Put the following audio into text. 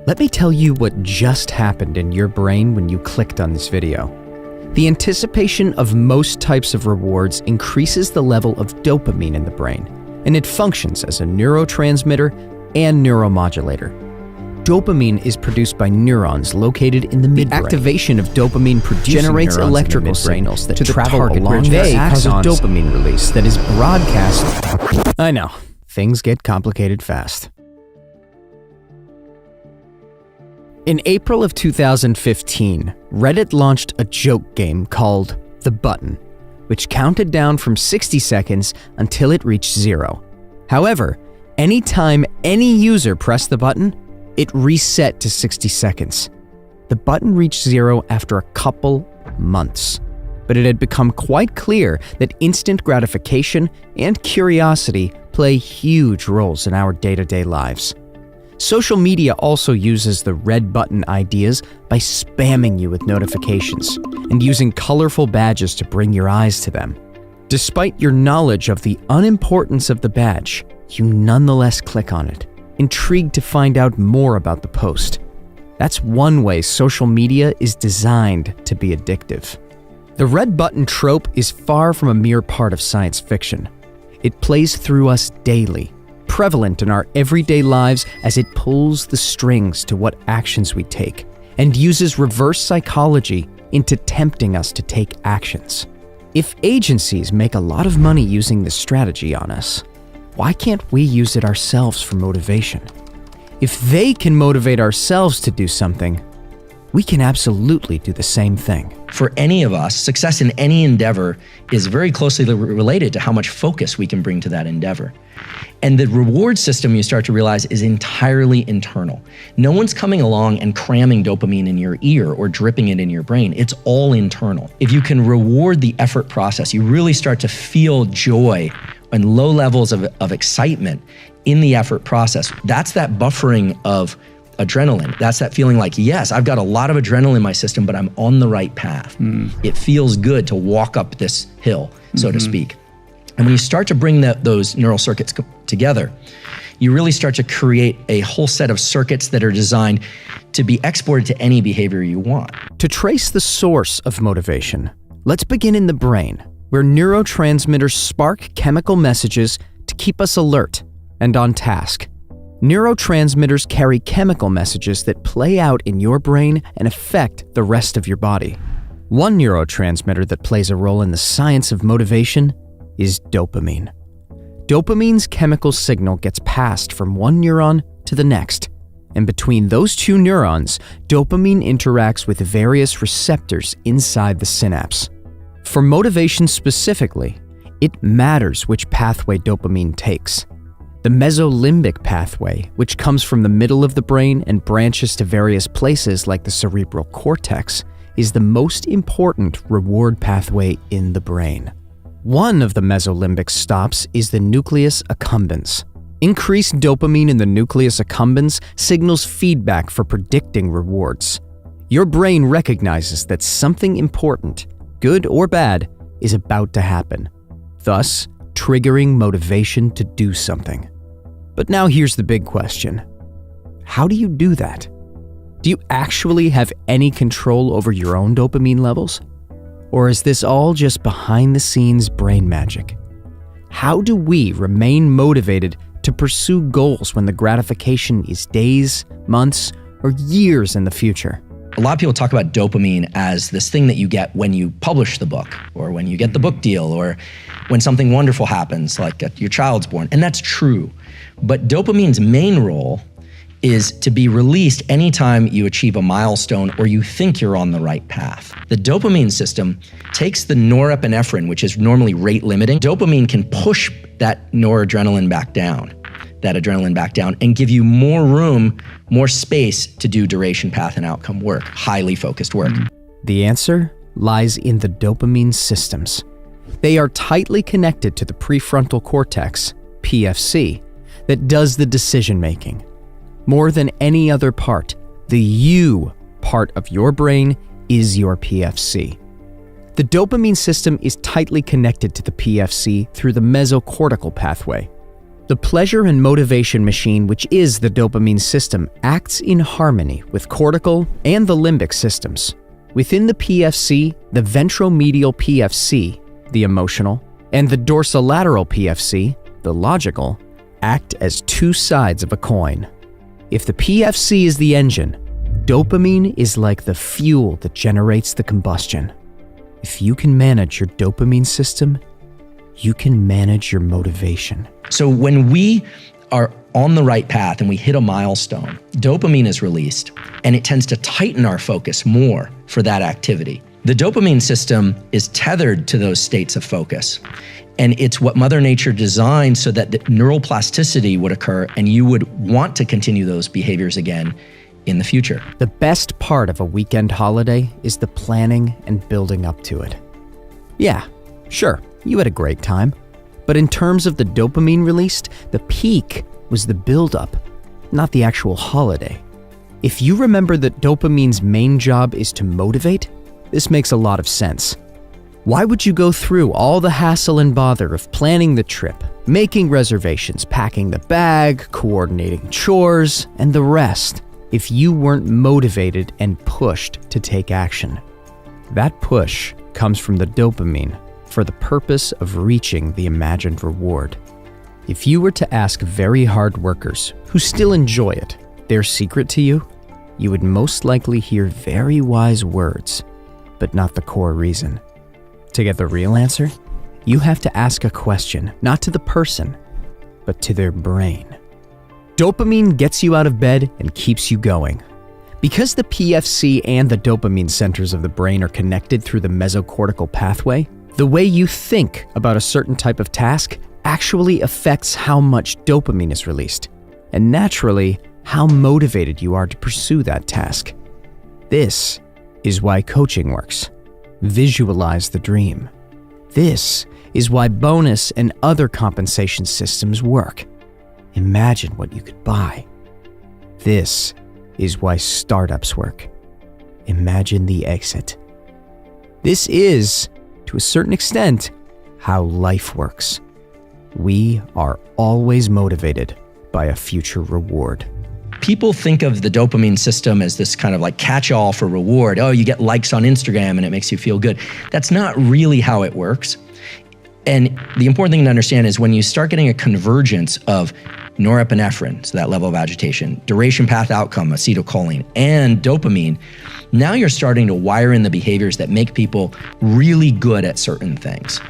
Let me tell you what just happened in your brain when you clicked on this video. The anticipation of most types of rewards increases the level of dopamine in the brain, and it functions as a neurotransmitter and neuromodulator. Dopamine is produced by neurons located in the midbrain. The activation of dopamine generates electrical signals that travel along the axons, cause a dopamine release that is broadcast. I know, things get complicated fast. In April of 2015, Reddit launched a joke game called The Button, which counted down from 60 seconds until it reached 0. However, anytime any user pressed the button, it reset to 60 seconds. The button reached 0 after a couple months, but it had become quite clear that instant gratification and curiosity play huge roles in our day-to-day lives. Social media also uses the red button ideas by spamming you with notifications and using colorful badges to bring your eyes to them. Despite your knowledge of the unimportance of the badge, you nonetheless click on it, intrigued to find out more about the post. That's one way social media is designed to be addictive. The red button trope is far from a mere part of science fiction. It plays through us daily, prevalent in our everyday lives as it pulls the strings to what actions we take and uses reverse psychology into tempting us to take actions. If agencies make a lot of money using this strategy on us, why can't we use it ourselves for motivation? If they can motivate ourselves to do something, we can absolutely do the same thing. For any of us, success in any endeavor is very closely related to how much focus we can bring to that endeavor. And the reward system, you start to realize, is entirely internal. No one's coming along and cramming dopamine in your ear or dripping it in your brain. It's all internal. If you can reward the effort process, you really start to feel joy and low levels of excitement in the effort process. That's that buffering of adrenaline. That's that feeling like, yes, I've got a lot of adrenaline in my system, but I'm on the right path. It feels good to walk up this hill, so to speak. And when you start to bring those neural circuits together, you really start to create a whole set of circuits that are designed to be exported to any behavior you want. To trace the source of motivation, let's begin in the brain, where neurotransmitters spark chemical messages to keep us alert and on task. Neurotransmitters carry chemical messages that play out in your brain and affect the rest of your body. One neurotransmitter that plays a role in the science of motivation is dopamine. Dopamine's chemical signal gets passed from one neuron to the next, and between those two neurons, dopamine interacts with various receptors inside the synapse. For motivation specifically, it matters which pathway dopamine takes. The mesolimbic pathway, which comes from the middle of the brain and branches to various places like the cerebral cortex, is the most important reward pathway in the brain. One of the mesolimbic stops is the nucleus accumbens. Increased dopamine in the nucleus accumbens signals feedback for predicting rewards. Your brain recognizes that something important, good or bad, is about to happen, thus triggering motivation to do something. But now here's the big question. How do you do that? Do you actually have any control over your own dopamine levels? Or is this all just behind-the-scenes brain magic? How do we remain motivated to pursue goals when the gratification is days, months, or years in the future? A lot of people talk about dopamine as this thing that you get when you publish the book, or when you get the book deal, or when something wonderful happens, like your child's born. And that's true. But dopamine's main role is to be released anytime you achieve a milestone or you think you're on the right path. The dopamine system takes the norepinephrine, which is normally rate limiting. Dopamine can push that adrenaline back down, and give you more room, more space to do duration, path, and outcome work, highly focused work. The answer lies in the dopamine systems. They are tightly connected to the prefrontal cortex, PFC, that does the decision-making. More than any other part, the you part of your brain is your PFC. The dopamine system is tightly connected to the PFC through the mesocortical pathway. The pleasure and motivation machine, which is the dopamine system, acts in harmony with cortical and the limbic systems. Within the PFC, the ventromedial PFC, the emotional, and the dorsolateral PFC, the logical, act as two sides of a coin. If the PFC is the engine, dopamine is like the fuel that generates the combustion. If you can manage your dopamine system, you can manage your motivation. So when we are on the right path and we hit a milestone, dopamine is released and it tends to tighten our focus more for that activity. The dopamine system is tethered to those states of focus. And it's what Mother Nature designed so that the neuroplasticity would occur and you would want to continue those behaviors again in the future. The best part of a weekend holiday is the planning and building up to it. Yeah, sure, you had a great time. But in terms of the dopamine released, the peak was the buildup, not the actual holiday. If you remember that dopamine's main job is to motivate, this makes a lot of sense. Why would you go through all the hassle and bother of planning the trip, making reservations, packing the bag, coordinating chores, and the rest, if you weren't motivated and pushed to take action? That push comes from the dopamine for the purpose of reaching the imagined reward. If you were to ask very hard workers who still enjoy it their secret to you, you would most likely hear very wise words, but not the core reason. To get the real answer, you have to ask a question, not to the person, but to their brain. Dopamine gets you out of bed and keeps you going. Because the PFC and the dopamine centers of the brain are connected through the mesocortical pathway, the way you think about a certain type of task actually affects how much dopamine is released, and naturally, how motivated you are to pursue that task. This is why coaching works. Visualize the dream. This is why bonus and other compensation systems work. Imagine what you could buy. This is why startups work. Imagine the exit. This is, to a certain extent, how life works. We are always motivated by a future reward. People think of the dopamine system as this kind of like catch-all for reward. Oh, you get likes on Instagram and it makes you feel good. That's not really how it works. And the important thing to understand is when you start getting a convergence of norepinephrine, so that level of agitation, duration path outcome, acetylcholine, and dopamine, now you're starting to wire in the behaviors that make people really good at certain things.